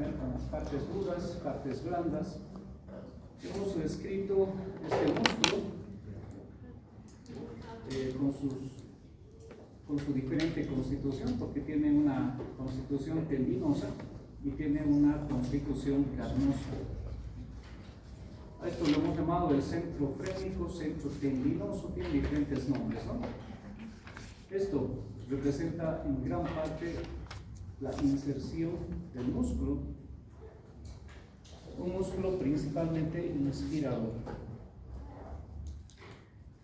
ver con las partes duras, partes blandas. Hemos descrito este músculo con su diferente constitución, porque tiene una constitución tendinosa y tiene una constitución carnosa. A esto lo hemos llamado el centro frénico, centro tendinoso, tiene diferentes nombres, ¿no? Esto representa en gran parte la inserción del músculo, un músculo principalmente inspirador.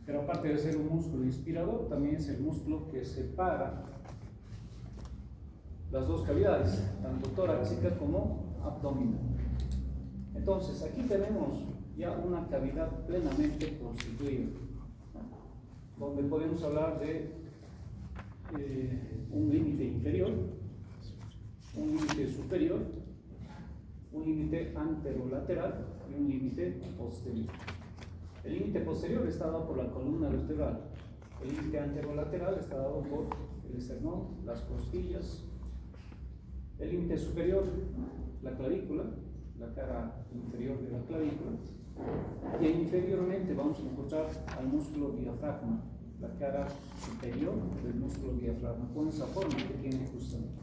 Pero aparte de ser un músculo inspirador, también es el músculo que separa las dos cavidades, tanto torácica como abdominal. Entonces, aquí tenemos ya una cavidad plenamente constituida, donde podemos hablar de un límite inferior, un límite superior, un límite anterolateral y un límite posterior. El límite posterior está dado por la columna vertebral, el límite anterolateral está dado por el esternón, las costillas, el límite superior, la clavícula, la cara inferior de la clavícula, y inferiormente vamos a encontrar al músculo diafragma, la cara superior del músculo diafragma, con esa forma que tiene justamente.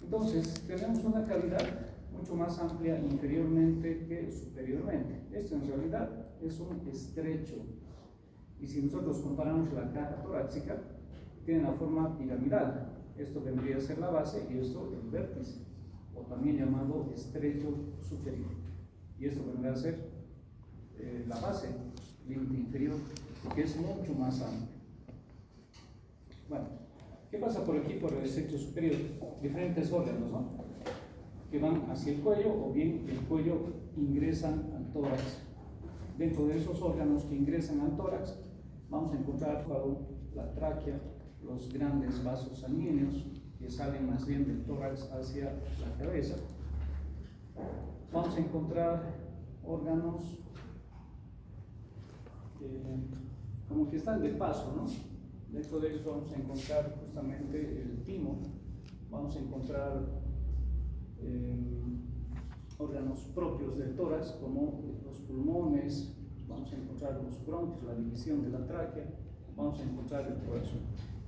Entonces, tenemos una cavidad mucho más amplia inferiormente que superiormente. Esto en realidad es un estrecho, y si nosotros comparamos la caja torácica, tiene la forma piramidal. Esto vendría a ser la base y esto el vértice, o también llamado estrecho superior, y esto vendría a ser la base, límite inferior, que es mucho más amplio. Bueno, ¿qué pasa por aquí, por el estrecho superior? Diferentes órganos, ¿no?, que van hacia el cuello, o bien el cuello ingresan al tórax. Dentro de esos órganos que ingresan al tórax vamos a encontrar la tráquea, los grandes vasos sanguíneos que salen más bien del tórax hacia la cabeza. Vamos a encontrar órganos como que están de paso, ¿no? Dentro de ellos vamos a encontrar justamente el timo, vamos a encontrar órganos propios del tórax como los pulmones, vamos a encontrar los bronquios, la división de la tráquea, vamos a encontrar el corazón.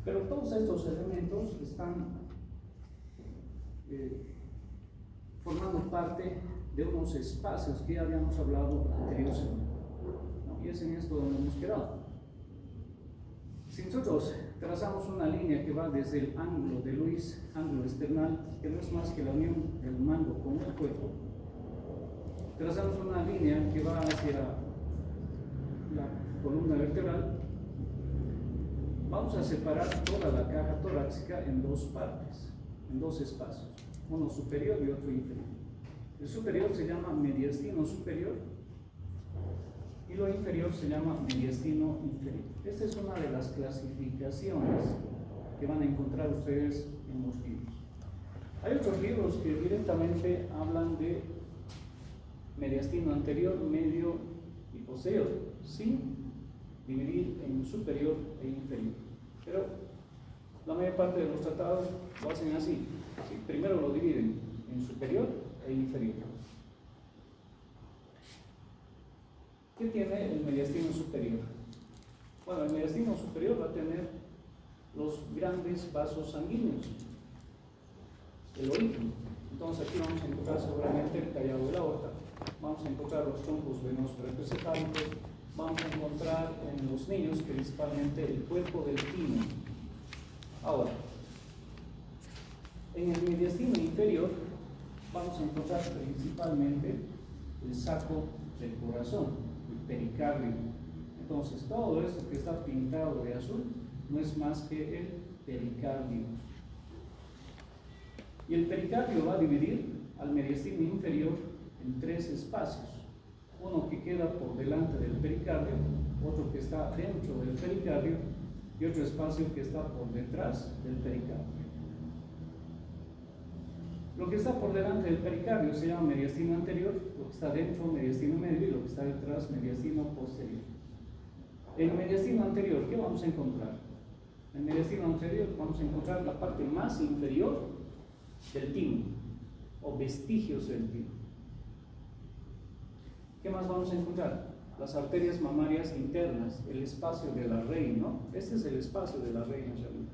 Pero todos estos elementos están formando parte de unos espacios que ya habíamos hablado anteriormente, ¿no? Y es en esto donde hemos quedado. Si nosotros trazamos una línea que va desde el ángulo de Luis, ángulo external, que no es más que la unión del mango con el cuerpo, trazamos una línea que va hacia la columna vertebral, vamos a separar toda la caja torácica en dos partes, en dos espacios, uno superior y otro inferior. El superior se llama mediastino superior y lo inferior se llama mediastino inferior. Esta es una de las clasificaciones que van a encontrar ustedes en los libros. Hay otros libros que directamente hablan de mediastino anterior, medio y posterior, sin dividir en superior e inferior. Pero la mayor parte de los tratados lo hacen así, ¿sí? Primero lo dividen en superior e inferior. ¿Qué tiene el mediastino superior? Bueno, el mediastino superior va a tener los grandes vasos sanguíneos, el orígen. Entonces aquí vamos a encontrar seguramente el callado de la aorta, vamos a encontrar los troncos venosos rectocefálicos, vamos a encontrar en los niños principalmente el cuerpo del timo. Ahora, en el mediastino inferior vamos a encontrar principalmente el saco del corazón, el pericardio. Entonces todo esto que está pintado de azul no es más que el pericardio. Y el pericardio va a dividir al mediastino inferior en tres espacios. Uno que queda por delante del pericardio, otro que está dentro del pericardio y otro espacio que está por detrás del pericardio. Lo que está por delante del pericardio se llama mediastino anterior, lo que está dentro mediastino medio y lo que está detrás mediastino posterior. En el mediastino anterior, ¿qué vamos a encontrar? En el mediastino anterior vamos a encontrar la parte más inferior del timo o vestigios del timo. ¿Qué más vamos a encontrar? Las arterias mamarias internas, el espacio de la reina, ¿no? Este es el espacio de la reina en realidad,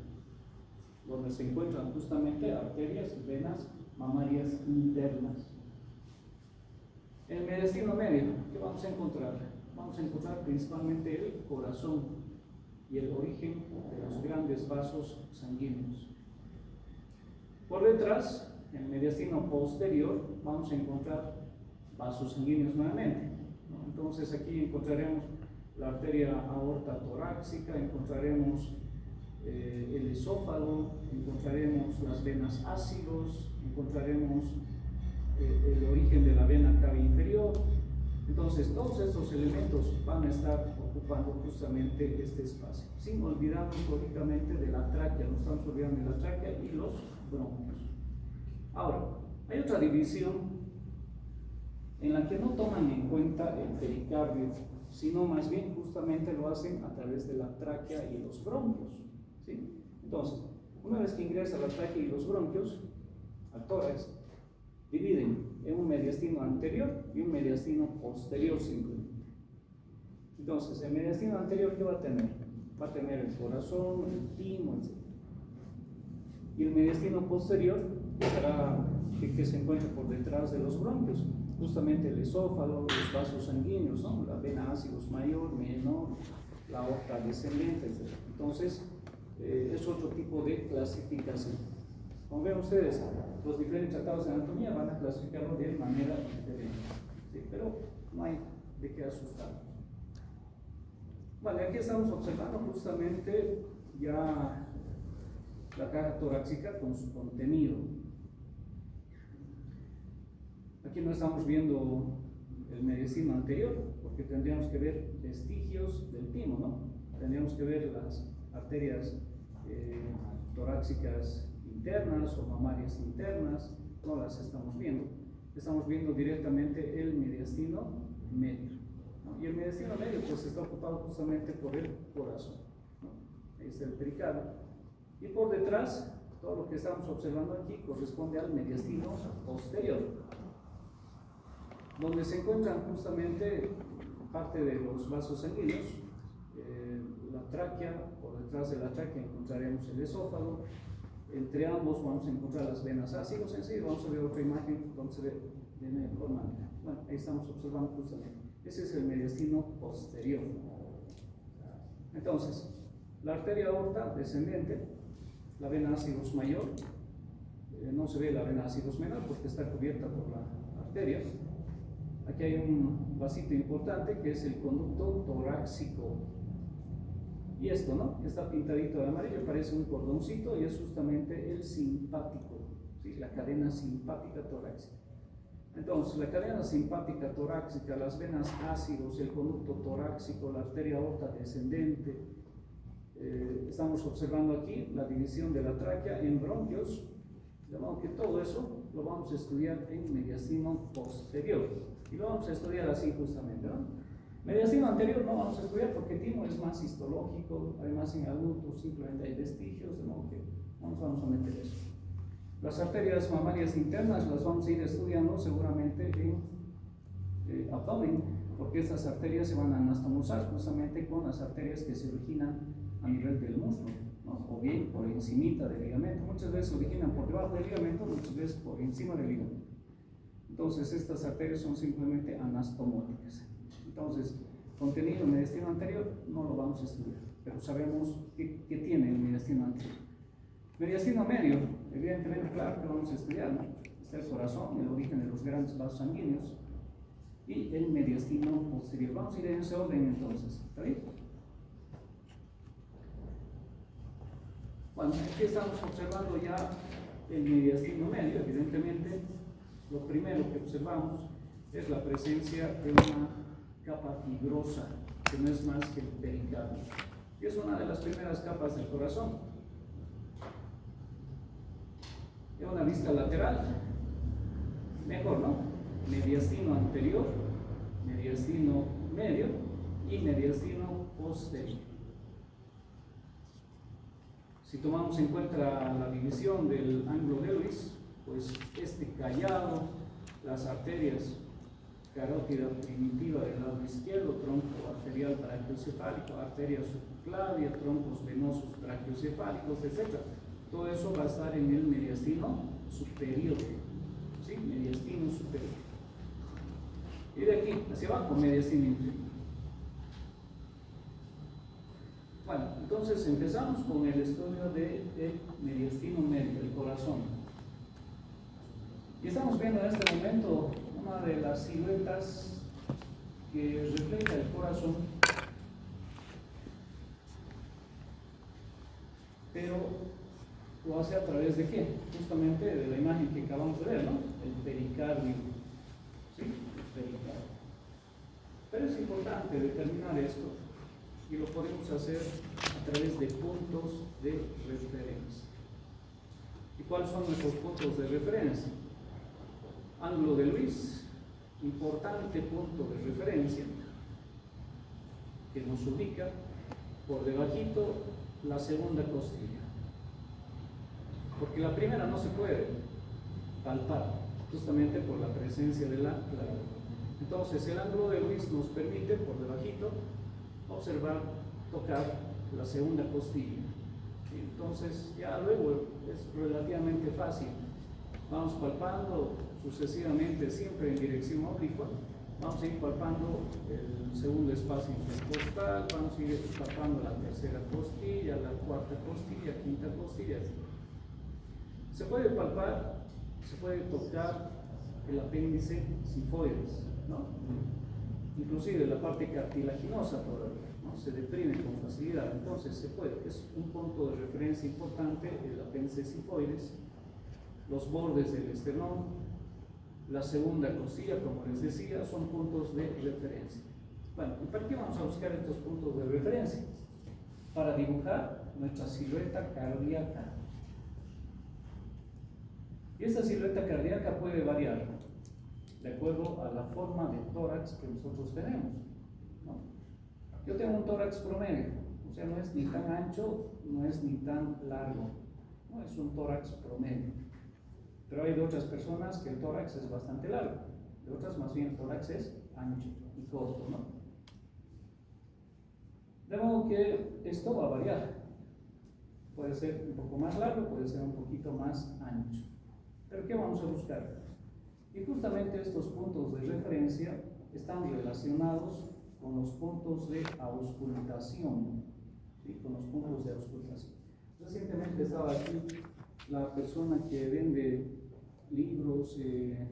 donde se encuentran justamente arterias y venas mamarias internas. En el mediastino medio, ¿qué vamos a encontrar? Vamos a encontrar principalmente el corazón y el origen de los grandes vasos sanguíneos. Por detrás, en el mediastino posterior, vamos a encontrar vasos sanguíneos nuevamente, ¿no? Entonces aquí encontraremos la arteria aorta torácica, encontraremos el esófago, encontraremos las venas ácidos, encontraremos el origen de la vena cava inferior. Entonces todos estos elementos van a estar ocupando justamente este espacio, sin olvidarnos lógicamente de la tráquea, no estamos olvidando de la tráquea y los bronquios. Ahora, hay otra división en la que no toman en cuenta el pericardio, sino más bien justamente lo hacen a través de la tráquea y los bronquios, ¿sí? Entonces, una vez que ingresa la tráquea y los bronquios al tórax, dividen en un mediastino anterior y un mediastino posterior simplemente. Entonces, el mediastino anterior, ¿qué va a tener? Va a tener el corazón, el timo, etc. Y el mediastino posterior será que se encuentra por detrás de los bronquios, justamente el esófago, los vasos sanguíneos, ¿no? La vena ácidos mayor, menor, la aorta descendente, etc. Entonces, es otro tipo de clasificación. Como ven ustedes, los diferentes tratados de anatomía van a clasificarlo de manera diferente, ¿sí? Pero no hay de qué asustarnos. Vale, aquí estamos observando justamente ya la caja torácica con su contenido. Aquí no estamos viendo el mediastino anterior, porque tendríamos que ver vestigios del timo, ¿no? Tendríamos que ver las arterias torácicas internas o mamarias internas, no las estamos viendo directamente el mediastino medio, ¿no? Y el mediastino medio pues está ocupado justamente por el corazón, ¿no? Ahí está el pericardio, y por detrás todo lo que estamos observando aquí corresponde al mediastino posterior, donde se encuentran justamente parte de los vasos sanguíneos, la tráquea. Por detrás de la tráquea encontraremos el esófago. Entre ambos vamos a encontrar las venas ácidos en sí. Vamos a ver otra imagen donde se ve de mejor manera. Bueno, ahí estamos observando justamente. Ese es el mediastino posterior. Entonces, la arteria aorta descendente, la vena ácidos mayor, no se ve la vena ácidos menor porque está cubierta por la arteria. Aquí hay un vasito importante que es el conducto torácico. Y esto, ¿no? Que está pintadito de amarillo, parece un cordoncito y es justamente el simpático, ¿sí? La cadena simpática torácica. Entonces, la cadena simpática torácica, las venas ácidos, el conducto torácico, la arteria aorta descendente. Estamos observando aquí la división de la tráquea en bronquios, de modo que todo eso lo vamos a estudiar en mediastino posterior. Y lo vamos a estudiar así justamente, ¿no? Mediastino anterior no vamos a estudiar porque timo es más histológico, además en adultos simplemente hay vestigios, de modo que no nos vamos a meter eso. Las arterias mamarias internas las vamos a ir estudiando seguramente en abdomen, porque estas arterias se van a anastomosar justamente con las arterias que se originan a nivel del muslo, ¿no? O bien por encimita del ligamento. Muchas veces se originan por debajo del ligamento, muchas veces por encima del ligamento. Entonces estas arterias son simplemente anastomóticas. Entonces, contenido en el mediastino anterior no lo vamos a estudiar, pero sabemos qué tiene el mediastino anterior. Mediastino medio, evidentemente, claro que vamos a estudiar, ¿no? Está el corazón, el origen de los grandes vasos sanguíneos, y el mediastino posterior. Vamos a ir en ese orden entonces, ¿está bien? Bueno, aquí estamos observando ya el mediastino medio. Evidentemente, lo primero que observamos es la presencia de una capa fibrosa, que no es más que el pericardio, y es una de las primeras capas del corazón. En una vista lateral, mejor, ¿no? Mediastino anterior, mediastino medio y mediastino posterior. Si tomamos en cuenta la división del ángulo de Lewis, callado, las arterias carótida primitiva del lado izquierdo, tronco arterial brachiocefálico, arteria subclavia, troncos venosos brachiocefálicos, etc. Todo eso va a estar en el mediastino superior, ¿sí? Mediastino superior. Y de aquí hacia abajo, mediastino inferior. Bueno, entonces empezamos con el estudio del mediastino medio, el corazón. Y estamos viendo en este momento una de las siluetas que refleja el corazón, pero lo hace a través de qué? Justamente de la imagen que acabamos de ver, ¿no? El pericardio, ¿sí? El pericardio. Pero es importante determinar esto y lo podemos hacer a través de puntos de referencia. ¿Y cuáles son nuestros puntos de referencia? Ángulo de Luis, importante punto de referencia que nos ubica por debajito la segunda costilla, porque la primera no se puede palpar justamente por la presencia de la clavícula. Entonces el ángulo de Luis nos permite por debajito observar, tocar la segunda costilla. Entonces ya luego es relativamente fácil, vamos palpando sucesivamente siempre en dirección oblicua, vamos a ir palpando el segundo espacio intercostal, vamos a ir palpando la tercera costilla, la cuarta costilla, quinta costilla. Se puede palpar, se puede tocar el apéndice sifoides, ¿no? Inclusive la parte cartilaginosa todavía, ¿no? Se deprime con facilidad, entonces se puede, es un punto de referencia importante el apéndice sifoides, los bordes del esternón, la segunda costilla, como les decía, son puntos de referencia. Bueno, ¿y para qué vamos a buscar estos puntos de referencia? Para dibujar nuestra silueta cardíaca. Y esta silueta cardíaca puede variar de acuerdo a la forma de tórax que nosotros tenemos, ¿no? Yo tengo un tórax promedio, o sea, no es ni tan ancho, no es ni tan largo, no es un tórax promedio. Pero hay de otras personas que el tórax es bastante largo, de otras más bien el tórax es ancho y corto, ¿no? De modo que esto va a variar, puede ser un poco más largo, puede ser un poquito más ancho. ¿Pero qué vamos a buscar? Y justamente estos puntos de referencia están relacionados con los puntos de auscultación, ¿sí? Con los puntos de auscultación. Recientemente estaba aquí la persona que vende libros,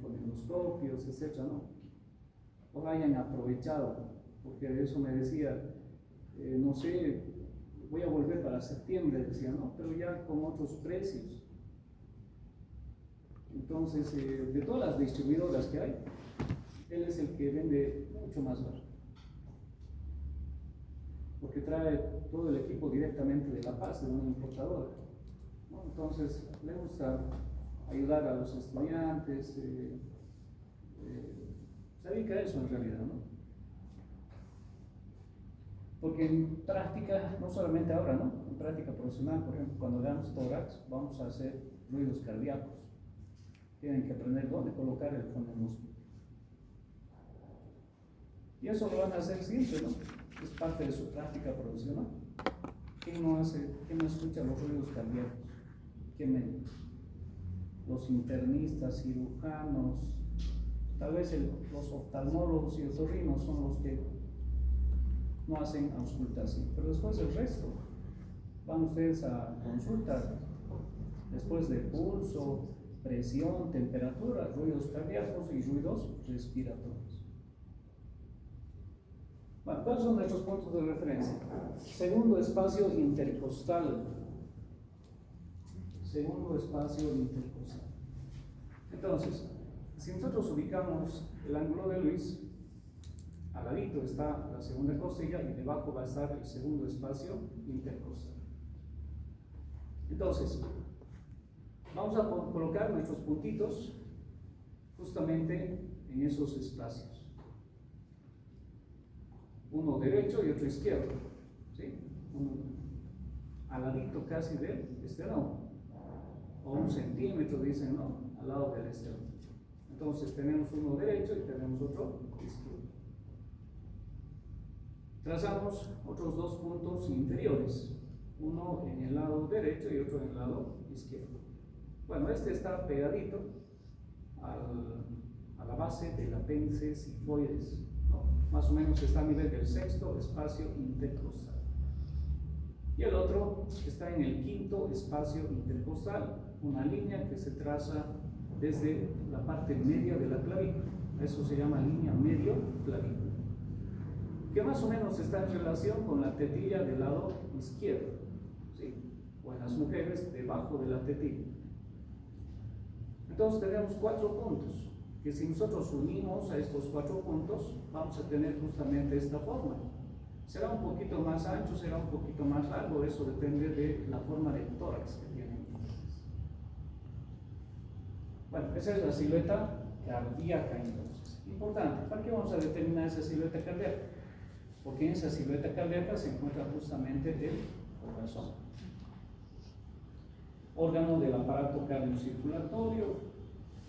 fonendoscopios, etc., ¿no? Ojalá hayan aprovechado, porque de eso me decía, no sé, voy a volver para septiembre, decía, ¿no? Pero ya con otros precios. Entonces, de todas las distribuidoras que hay, él es el que vende mucho más barato, porque trae todo el equipo directamente de La Paz, de una importadora, ¿no? Entonces, le gusta ayudar a los estudiantes, se dedica a eso en realidad, ¿no? Porque en práctica, no solamente ahora, ¿no? En práctica profesional, por ejemplo, cuando veamos tórax, vamos a hacer ruidos cardíacos. Tienen que aprender dónde colocar el fonendoscopio. Y eso lo van a hacer siempre, ¿no? Es parte de su práctica profesional. ¿Quién no escucha los ruidos cardíacos? ¿Quién menos? Los internistas, cirujanos, tal vez los oftalmólogos y otorrinos son los que no hacen auscultación, pero después el resto, van ustedes a consulta, después de pulso, presión, temperatura, ruidos cardíacos y ruidos respiratorios. Bueno, ¿cuáles son nuestros puntos de referencia? Segundo espacio intercostal. Segundo espacio intercostal. Entonces, si nosotros ubicamos el ángulo de Luis, al ladito está la segunda costilla y debajo va a estar el segundo espacio intercostal. Entonces, vamos a colocar nuestros puntitos justamente en esos espacios. Uno derecho y otro izquierdo, ¿sí? Uno al ladito casi del esternón. o 1 centímetro, dicen, ¿no? Al lado del esternón. Entonces tenemos uno derecho y tenemos otro izquierdo. Trazamos otros 2 puntos inferiores, uno en el lado derecho y otro en el lado izquierdo. Bueno, este está pegadito a la base del apéndice sifoides, ¿no? Más o menos está a nivel del 6º espacio intercostal. Y el otro está en el 5º espacio intercostal, una línea que se traza desde la parte media de la clavícula. Eso se llama línea medio clavícula, que más o menos está en relación con la tetilla del lado izquierdo, ¿sí? O en las mujeres debajo de la tetilla. Entonces tenemos 4 puntos, que si nosotros unimos a estos 4 puntos, vamos a tener justamente esta forma. Será un poquito más ancho, será un poquito más largo, eso depende de la forma de tórax que tienen ustedes. Bueno, esa es la silueta cardíaca entonces. Importante, ¿para qué vamos a determinar esa silueta cardíaca? Porque en esa silueta cardíaca se encuentra justamente el corazón. Órgano del aparato cardiocirculatorio,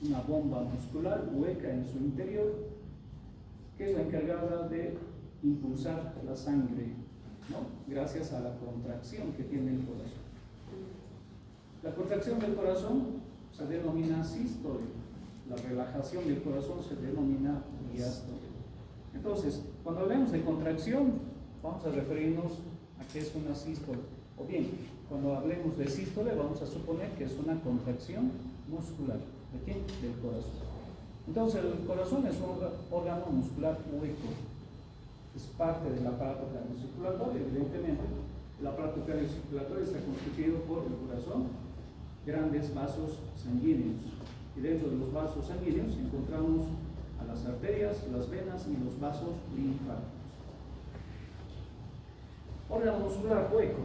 una bomba muscular hueca en su interior, que es la encargada de impulsar la sangre, ¿no? Gracias a la contracción que tiene el corazón. La contracción del corazón se denomina sístole, la relajación del corazón se denomina diástole. Entonces, cuando hablemos de contracción, vamos a referirnos a qué es una sístole, o bien, cuando hablemos de sístole, vamos a suponer que es una contracción muscular. ¿De quién? Del corazón. Entonces, el corazón es un órgano muscular hueco, es parte del aparato cardiocirculatorio, evidentemente. El aparato cardiocirculatorio está constituido por el corazón, grandes vasos sanguíneos, y dentro de los vasos sanguíneos encontramos a las arterias, las venas y los vasos linfáticos. Órgano muscular hueco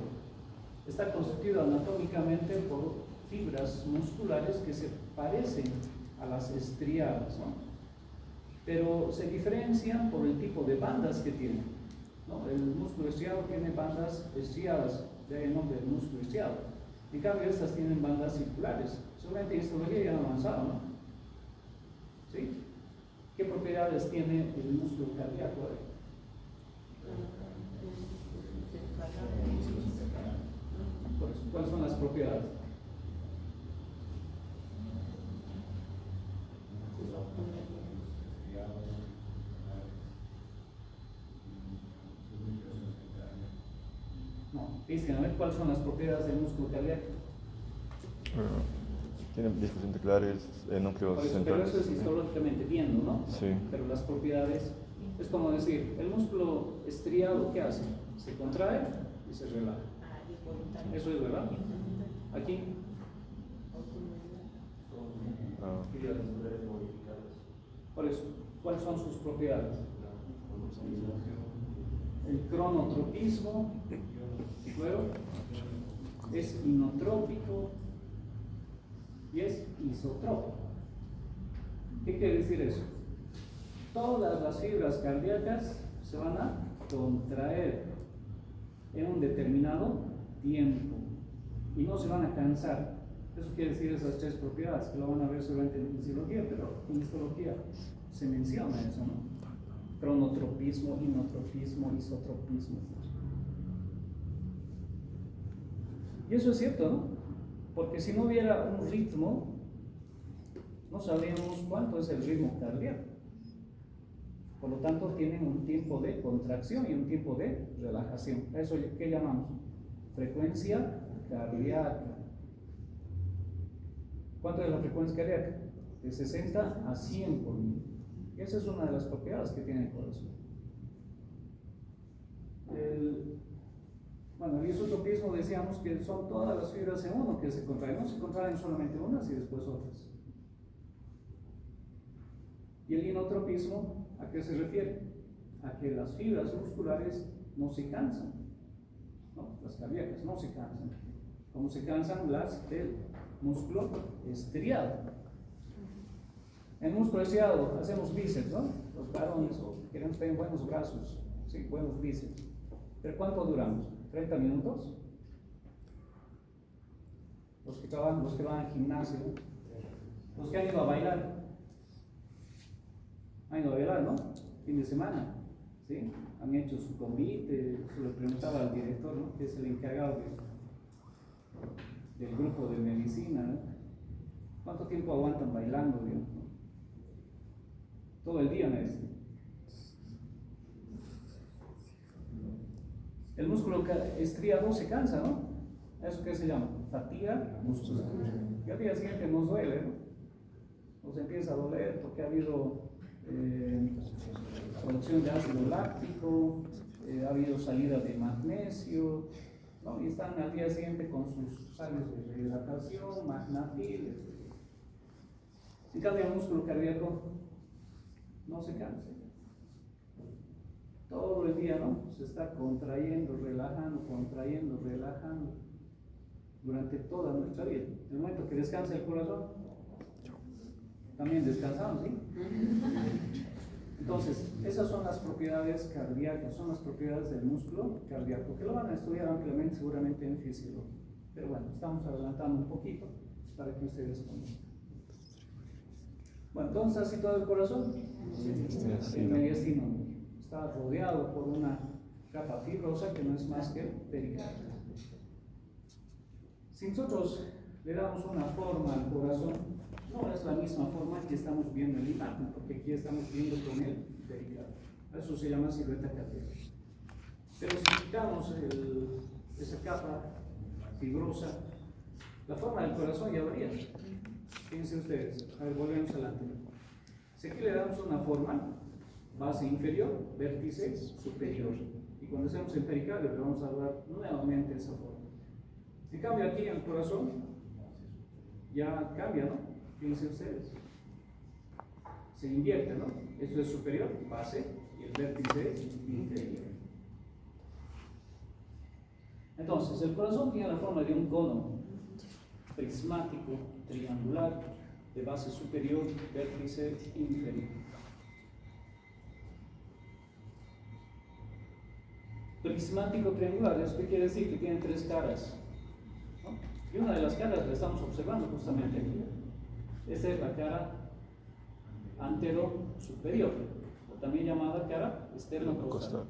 está constituido anatómicamente por fibras musculares que se parecen a las estriadas, ¿no? Pero se diferencian por el tipo de bandas que tienen, ¿no? El músculo estriado tiene bandas estriadas, de ahí el nombre del músculo estriado. En cambio, estas tienen bandas circulares. Solamente en histología ya han avanzado, ¿no? ¿Sí? ¿Qué propiedades tiene el músculo cardíaco? ¿Cuáles son las propiedades? No, Cristian, a ver cuáles son las propiedades del músculo cardíaco. Tiene discos ventriculares, núcleos Pero centrales. eso es histológicamente viendo, ¿no? Sí. Pero las propiedades, es como decir, el músculo estriado, ¿qué hace? Se contrae y se relaja. Eso es verdad. Aquí. Por eso, ¿cuáles son sus propiedades? El cronotropismo, luego es inotrópico y es isotrópico. ¿Qué quiere decir eso? Todas las fibras cardíacas se van a contraer en un determinado tiempo y no se van a cansar. Eso quiere decir esas 3 propiedades, que lo van a ver solamente en fisiología, pero en histología se menciona eso, ¿no? Cronotropismo, inotropismo, isotropismo. Y eso es cierto, ¿no? Porque si no hubiera un ritmo, no sabríamos cuánto es el ritmo cardíaco. Por lo tanto, tienen un tiempo de contracción y un tiempo de relajación. ¿Eso qué llamamos? Frecuencia cardíaca. ¿Cuánto es la frecuencia cardíaca? De 60 a 100 por minuto. Y esa es una de las propiedades que tiene el corazón. El isotropismo decíamos que son todas las fibras en uno que se contraen. No se contraen solamente unas y después otras. Y el inotropismo, ¿a qué se refiere? A que las fibras musculares no se cansan, ¿no? Las cardíacas no se cansan, como se cansan las del músculo estriado. En músculo estriado hacemos bíceps, ¿no? Los varones queremos tener buenos brazos, ¿sí? Buenos bíceps. ¿Pero cuánto duramos? ¿30 minutos? los que trabajan, los que van al gimnasio, los que han ido a bailar. Han ido a bailar, ¿no? Fin de semana, ¿sí? Han hecho su convite, se le preguntaba al director, ¿no? Que es el encargado del grupo de medicina, ¿no? ¿Cuánto tiempo aguantan bailando, Dios? Todo el día, me dice. El músculo estriado se cansa, ¿no? ¿Eso qué se llama? Fatiga muscular. Y al día siguiente nos duele, ¿no? Nos empieza a doler porque ha habido producción de ácido láctico, ha habido salida de magnesio, ¿no? Y están al día siguiente con sus sales de hidratación, magnatil, etc. En cambio, el músculo cardíaco no se cansa. Todo el día, ¿no? Se está contrayendo, relajando, durante toda nuestra vida. En el momento que descansa el corazón, también descansamos, ¿sí? Entonces, esas son las propiedades cardíacas, son las propiedades del músculo cardíaco, que lo van a estudiar ampliamente seguramente en fisiología. Pero bueno, estamos adelantando un poquito para que ustedes conozcan. Bueno, ¿dónde está situado el corazón? El mediastino. Está rodeado por una capa fibrosa que no es más que el pericardio. Si nosotros le damos una forma al corazón, no es la misma forma que estamos viendo en la imagen, porque aquí estamos viendo con el pericardio. Eso se llama silueta cardíaca. Pero si quitamos esa capa fibrosa, la forma del corazón ya varía. Fíjense ustedes, a ver, volvemos adelante. Si aquí le damos una forma, base inferior, vértice superior. Y cuando hacemos el pericardio, le vamos a dar nuevamente esa forma. En cambio, aquí en el corazón, ya cambia, ¿no? Fíjense ustedes. Se invierte, ¿no? Esto es superior, base, y el vértice es inferior. Entonces, el corazón tiene la forma de un cono prismático, triangular, de base superior, vértice inferior. Prismático triangular, ¿eso qué quiere decir? Que tiene tres caras, ¿no? Y una de las caras la estamos observando justamente aquí. Esta es la cara antero-superior, o también llamada cara externo-costal.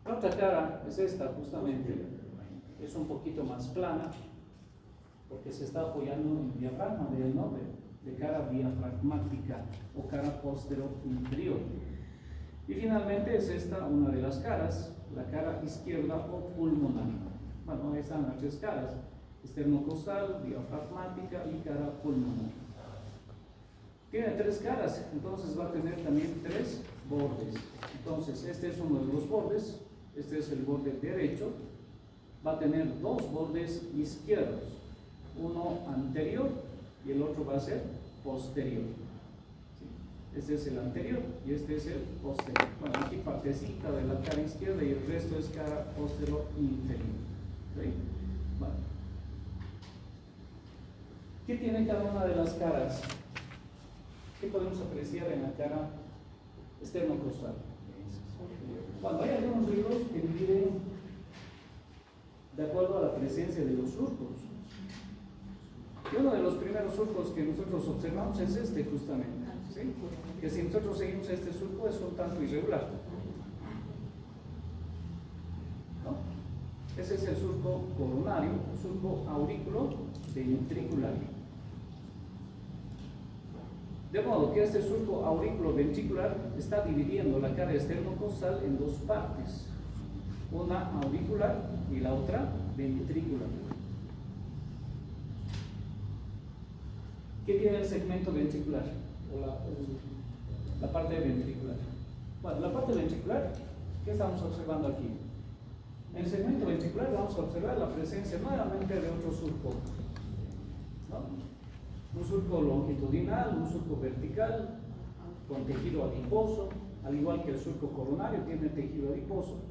La otra cara es esta, justamente, es un poquito más plana, porque se está apoyando en el diafragma del nombre, de cara diafragmática o cara postero-inferior. Y finalmente es esta una de las caras, la cara izquierda o pulmonar. Bueno, ahí están las tres caras: externocostal, diafragmática y cara pulmonar. Tiene tres caras, entonces va a tener también tres bordes. Entonces, este es uno de los bordes, este es el borde derecho, va a tener dos bordes izquierdos, uno anterior y el otro va a ser posterior. Este es el anterior y este es el posterior. Bueno, aquí partecita de la cara izquierda y el resto es cara posterior inferior. ¿Sí? Bueno. ¿Qué tiene cada una de las caras? ¿Qué podemos apreciar en la cara externocostal? Bueno, hay algunos libros que dividen de acuerdo a la presencia de los surcos. Y uno de los primeros surcos que nosotros observamos es este, justamente. ¿Sí? Que si nosotros seguimos este surco es un tanto irregular, ¿no? Ese es el surco coronario, surco aurículo ventricular. De modo que este surco aurículo ventricular está dividiendo la cara externocostal en dos partes, una auricular y la otra ventricular. ¿Qué tiene el segmento ventricular? O la parte ventricular. Bueno, la parte ventricular, ¿qué estamos observando aquí? En el segmento ventricular vamos a observar la presencia nuevamente de otro surco, ¿no? Un surco longitudinal, un surco vertical, con tejido adiposo, al igual que el surco coronario tiene tejido adiposo.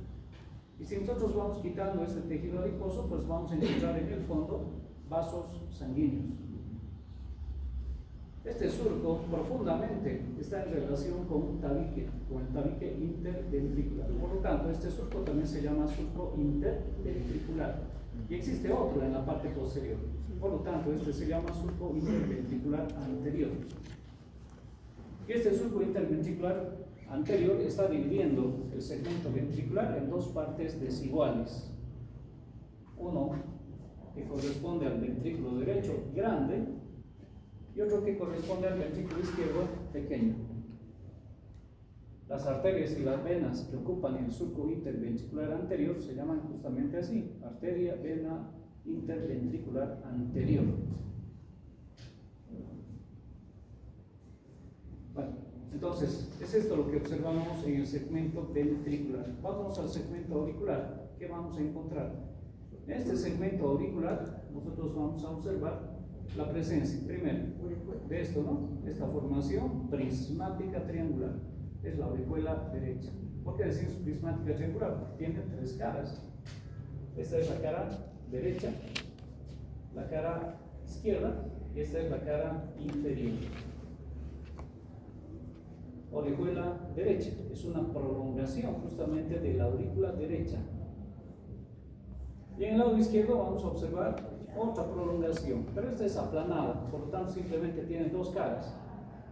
Y si nosotros vamos quitando este tejido adiposo, pues vamos a encontrar en el fondo vasos sanguíneos. Este surco profundamente está en relación con un tabique, con el tabique interventricular. Por lo tanto, este surco también se llama surco interventricular. y existe otro en la parte posterior. Por lo tanto, este se llama surco interventricular anterior. Y este surco interventricular anterior está dividiendo el segmento ventricular en dos partes desiguales. Uno que corresponde al ventrículo derecho grande y otro que corresponde al ventrículo izquierdo pequeño. Las arterias y las venas que ocupan el surco interventricular anterior se llaman justamente así: arteria, vena interventricular anterior. Bueno, entonces, es esto lo que observamos en el segmento ventricular. Vamos al segmento auricular. ¿Qué vamos a encontrar? En este segmento auricular, nosotros vamos a observar la presencia, primero, de esto, ¿no? Esta formación prismática triangular. Es la aurícula derecha. ¿Por qué decimos prismática triangular? Porque tiene tres caras. Esta es la cara derecha, la cara izquierda y esta es la cara inferior. Aurícula derecha es una prolongación justamente de la aurícula derecha. Y en el lado izquierdo vamos a observar otra prolongación, pero esta es aplanada, por lo tanto simplemente tiene dos caras,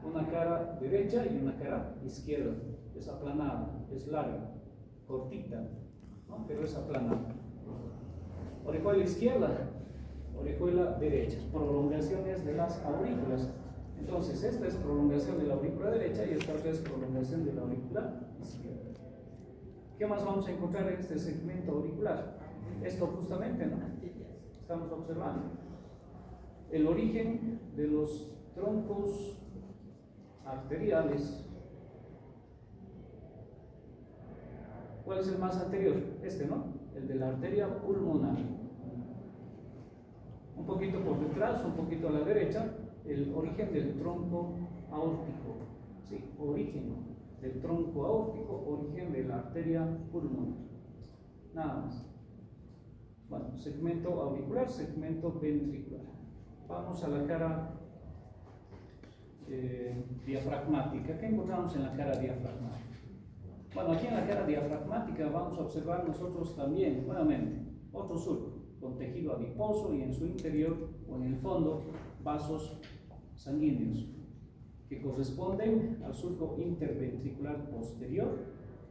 una cara derecha y una cara izquierda. Es aplanada, es larga, cortita, ¿no? Pero es aplanada. Aurícula izquierda, aurícula derecha, prolongaciones de las aurículas. Entonces, esta es prolongación de la aurícula derecha y esta otra es prolongación de la aurícula izquierda. ¿Qué más vamos a encontrar en este segmento auricular? Esto justamente, ¿no? Estamos observando el origen de los troncos arteriales. ¿Cuál es el más anterior? Este, ¿no? El de la arteria pulmonar. Un poquito por detrás, un poquito a la derecha, el origen del tronco aórtico. Sí, origen del tronco aórtico, origen de la arteria pulmonar. Nada más. Bueno, segmento auricular, segmento ventricular. Vamos a la cara diafragmática. ¿Qué encontramos en la cara diafragmática? Bueno, aquí en la cara diafragmática vamos a observar nosotros también, nuevamente, otro surco con tejido adiposo y en su interior o en el fondo vasos sanguíneos que corresponden al surco interventricular posterior,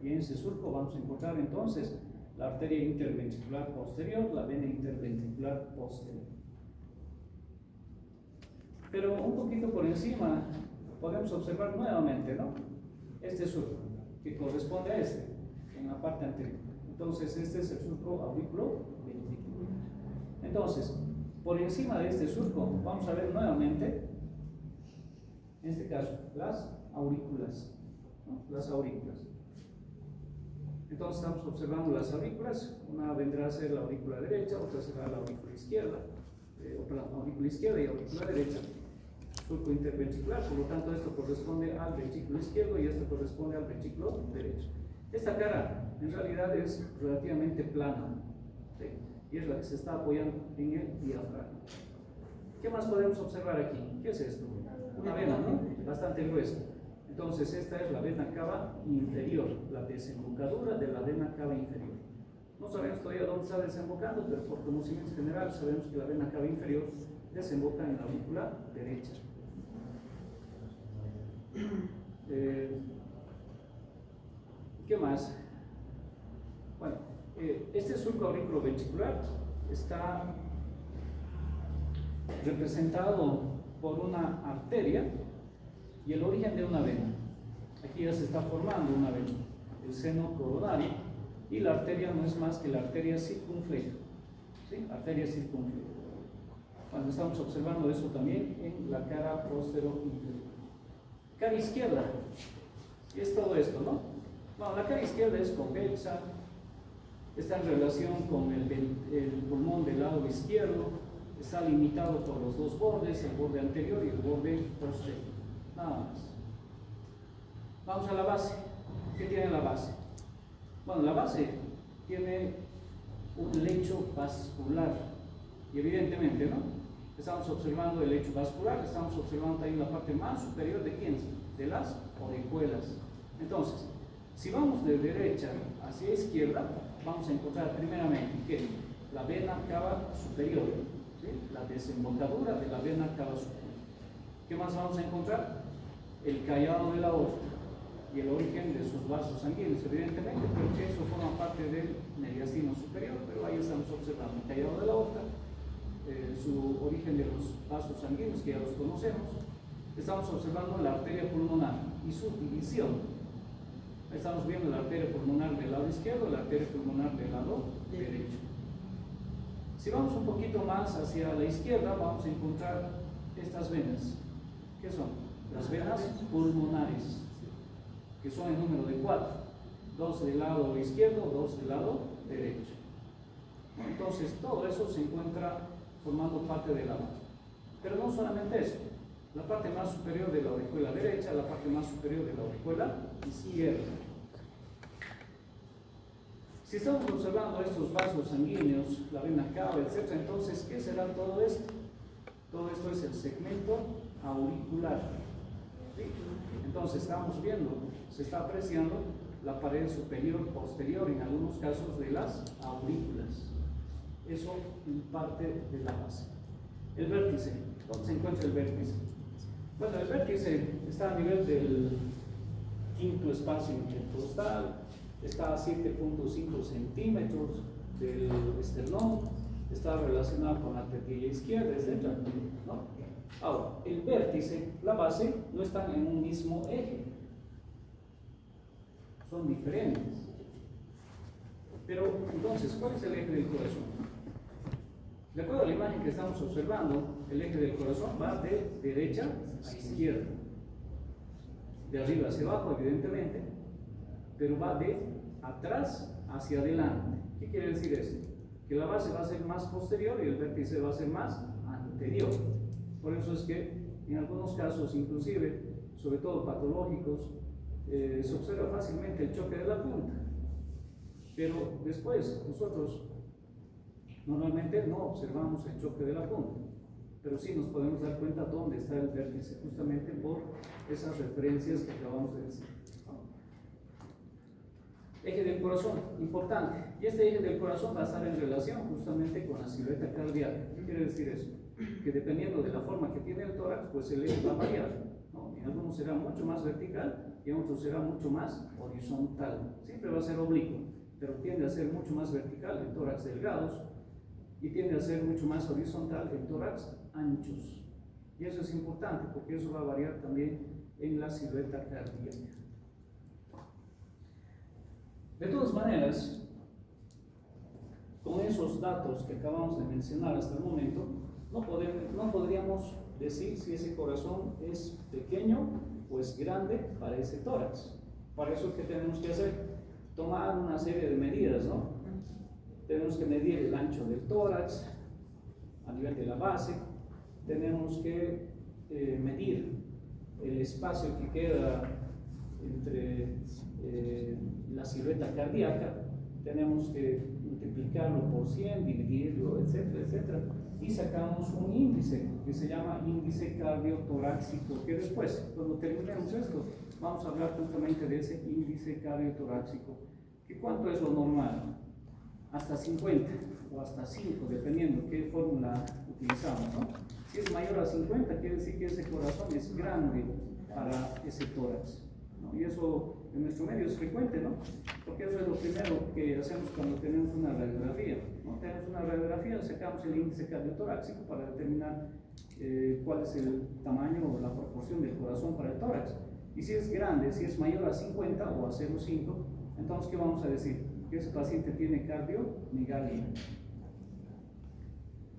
y en ese surco vamos a encontrar entonces la arteria interventricular posterior, la vena interventricular posterior. Pero un poquito por encima podemos observar nuevamente, ¿no? Este surco que corresponde a este en la parte anterior. Entonces este es el surco auriculoventricular. Entonces, por encima de este surco vamos a ver nuevamente, en este caso, las aurículas, ¿no? Las aurículas. Entonces estamos observando las aurículas. Una vendrá a ser la aurícula derecha, otra será la aurícula izquierda, aurícula izquierda y aurícula derecha. Surco interventricular, por lo tanto esto corresponde al ventrículo izquierdo y esto corresponde al ventrículo derecho. Esta cara en realidad es relativamente plana, ¿sí? Y es la que se está apoyando en el diafragma. ¿Qué más podemos observar aquí? ¿Qué es esto? Una vena, ¿no? Bastante gruesa. Entonces esta es la vena cava inferior, la desembocadura de la vena cava inferior. No sabemos todavía dónde está desembocando, pero por conocimiento general sabemos que la vena cava inferior desemboca en la aurícula derecha. ¿Qué más? Bueno, este surco auriculoventricular está representado por una arteria y el origen de una vena. Aquí ya se está formando una vena, el seno coronario, y la arteria no es más que la arteria circunfleja, ¿sí? Arteria circunfleja. Cuando estamos observando eso también en la cara posterior-inferior. Cara izquierda, es todo esto, ¿no? Bueno, la cara izquierda es convexa, está en relación con el pulmón del lado izquierdo, está limitado por los dos bordes, el borde anterior y el borde posterior. Nada más. Vamos a la base. ¿Qué tiene la base? Bueno, la base tiene un lecho vascular. Y evidentemente, ¿no? Estamos observando el lecho vascular, estamos observando también la parte más superior de quién, de las oricuelas. Entonces, si vamos de derecha hacia izquierda, vamos a encontrar primeramente que la vena cava superior, ¿sí? La desembocadura de la vena cava superior. ¿Qué más vamos a encontrar? El callado de la aorta y el origen de sus vasos sanguíneos, evidentemente, pero que eso forma parte del mediastino superior, pero ahí estamos observando el callado de la aorta, su origen de los vasos sanguíneos, que ya los conocemos. Estamos observando la arteria pulmonar y su división. Estamos viendo la arteria pulmonar del lado izquierdo, la arteria pulmonar del lado derecho. Si vamos un poquito más hacia la izquierda, vamos a encontrar estas venas. ¿Qué son? Las venas pulmonares, que son el número de 4, 2 del lado izquierdo, 2 del lado derecho. Entonces todo eso se encuentra formando parte de la base. Pero no solamente eso, la parte más superior de la aurícula derecha, la parte más superior de la aurícula izquierda. Si estamos observando estos vasos sanguíneos, la vena cava, etc., entonces, ¿qué será todo esto? Todo esto es el segmento auricular. ¿Sí? Entonces estamos viendo, se está apreciando la pared superior, posterior, en algunos casos, de las aurículas. Eso en parte de la base. El vértice, ¿dónde se encuentra el vértice? Bueno, el vértice está a nivel del quinto espacio intercostal, está a 7.5 centímetros del esternón, está relacionado con la tetilla izquierda, etc., ¿no? Ahora, el vértice, la base, no están en un mismo eje, son diferentes. Pero entonces, ¿cuál es el eje del corazón? De acuerdo a la imagen que estamos observando, el eje del corazón va de derecha a izquierda, de arriba hacia abajo, evidentemente, pero va de atrás hacia adelante. ¿Qué quiere decir esto? Que la base va a ser más posterior y el vértice va a ser más anterior. Por eso es que en algunos casos, inclusive, sobre todo patológicos, se observa fácilmente el choque de la punta, pero después nosotros normalmente no observamos el choque de la punta, pero sí nos podemos dar cuenta dónde está el vértice, justamente por esas referencias que acabamos de decir. Eje del corazón, importante. Y este eje del corazón va a estar en relación justamente con la silueta cardíaca. ¿Qué quiere decir eso? Que dependiendo de la forma que tiene el tórax, pues el eje va a variar, ¿no? En algunos será mucho más vertical y en otros será mucho más horizontal. Siempre va a ser oblicuo, pero tiende a ser mucho más vertical en tórax delgados y tiende a ser mucho más horizontal en tórax anchos. Y eso es importante porque eso va a variar también en la silueta cardíaca. De todas maneras, con esos datos que acabamos de mencionar hasta el momento, no podríamos decir si ese corazón es pequeño o es grande para ese tórax. Para eso, ¿qué tenemos que hacer? Tomar una serie de medidas, ¿no? Tenemos que medir el ancho del tórax a nivel de la base, tenemos que medir el espacio que queda entre la silueta cardíaca, tenemos que multiplicarlo por 100, dividirlo, etcétera, etcétera, y sacamos un índice que se llama índice cardiotorácico, que después, cuando terminemos esto, vamos a hablar justamente de ese índice cardiotorácico, que cuánto es lo normal, hasta 50 o hasta 5, dependiendo qué fórmula utilizamos, ¿no? Si es mayor a 50, quiere decir que ese corazón es grande para ese tórax, ¿no? Y eso en nuestro medio es frecuente, ¿no? Porque eso es lo primero que hacemos cuando tenemos una radiografía, ¿no? Tenemos una radiografía, sacamos el índice cardiotorácico para determinar cuál es el tamaño o la proporción del corazón para el tórax. Y si es grande, si es mayor a 50 o a 0,5, entonces, ¿qué vamos a decir? Que ese paciente tiene cardiomegalia.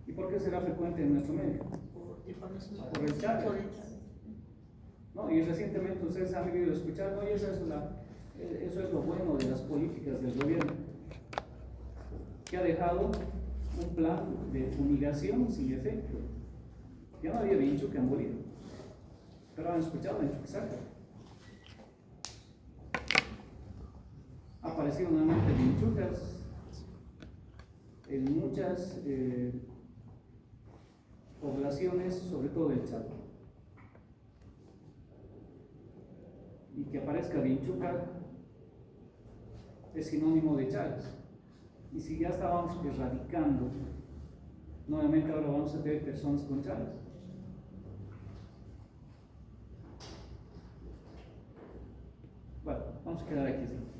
¿Y por qué será frecuente en nuestro medio? Por el chat. ¿No? Y recientemente ustedes han debido escuchar, ¿no? Y eso es lo bueno de las políticas del gobierno, que ha dejado un plan de fumigación sin efecto. Ya no había dicho que han morido, pero han escuchado en Chuquisaca. Aparecieron nuevamente vinchucas en muchas poblaciones, sobre todo del Chaco. Y que aparezca vinchuca es sinónimo de Chagas. Y si ya estábamos erradicando, nuevamente ahora vamos a tener personas contrarias. Bueno, vamos a quedar aquí. ¿Sí?